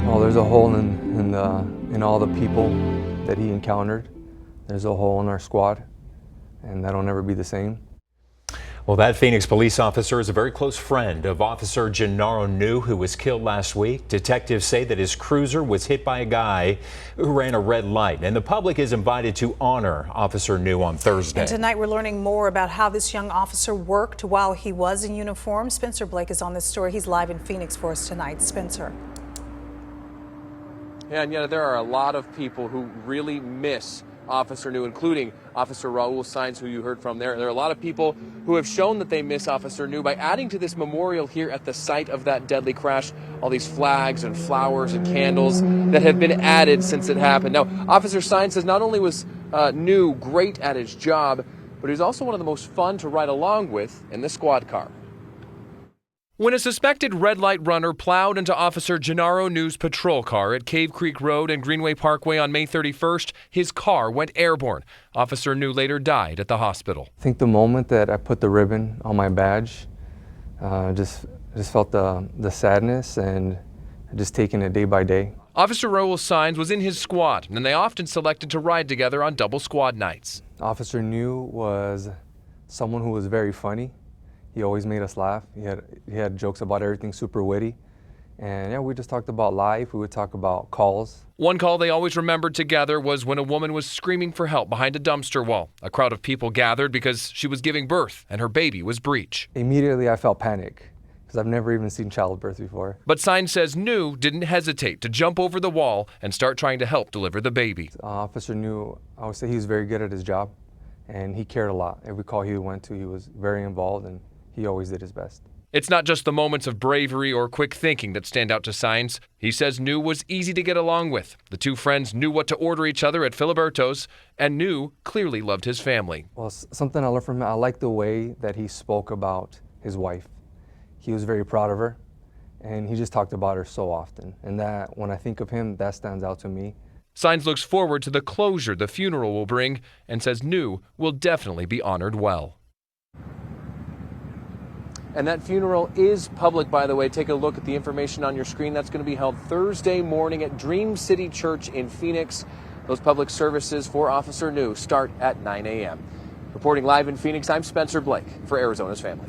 Well, there's a hole in all the people that he encountered. There's a hole in our squad, and that'll never be the same. Well, that Phoenix police officer is a very close friend of Officer Ginarro, who was killed last week. Detectives say that his cruiser was hit by a guy who ran a red light, and the public is invited to honor Officer New on Thursday. And tonight we're learning more about how this young officer worked while he was in uniform. Spencer Blake is on this story. He's live in Phoenix for us tonight. Spencer. Yeah, and yet there are a lot of people who really miss Officer New, including Officer Raul Saenz, who you heard from there. There are a lot of people who have shown that they miss Officer New by adding to this memorial here at the site of that deadly crash all these flags and flowers and candles that have been added since it happened. Now, Officer Saenz says not only was New great at his job, but he was also one of the most fun to ride along with in the squad car. When a suspected red light runner plowed into Officer Ginarro New's patrol car at Cave Creek Road and Greenway Parkway on May 31st, his car went airborne. Officer New later died at the hospital. I think the moment that I put the ribbon on my badge, just felt the sadness and just taking it day by day. Officer Raul Saenz was in his squad, and they often selected to ride together on double squad nights. Officer New was someone who was very funny. He always made us laugh. He had jokes about everything, super witty. And yeah, we just talked about life. We would talk about calls. One call they always remembered together was when a woman was screaming for help behind a dumpster wall. A crowd of people gathered because she was giving birth and her baby was breech. Immediately I felt panic because I've never even seen childbirth before. But Saenz says New didn't hesitate to jump over the wall and start trying to help deliver the baby. Officer New, I would say he was very good at his job and he cared a lot. Every call he went to, he was very involved and he always did his best. It's not just the moments of bravery or quick thinking that stand out to Saenz. He says New was easy to get along with. The two friends knew what to order each other at Filiberto's, and New clearly loved his family. Well, something I learned from him, I like the way that he spoke about his wife. He was very proud of her, and he just talked about her so often. And that, when I think of him, that stands out to me. Saenz looks forward to the closure the funeral will bring and says New will definitely be honored well. And that funeral is public, by the way. Take a look at the information on your screen. That's going to be held Thursday morning at Dream City Church in Phoenix. Those public services for Officer New start at 9 a.m. Reporting live in Phoenix, I'm Spencer Blake for Arizona's Family.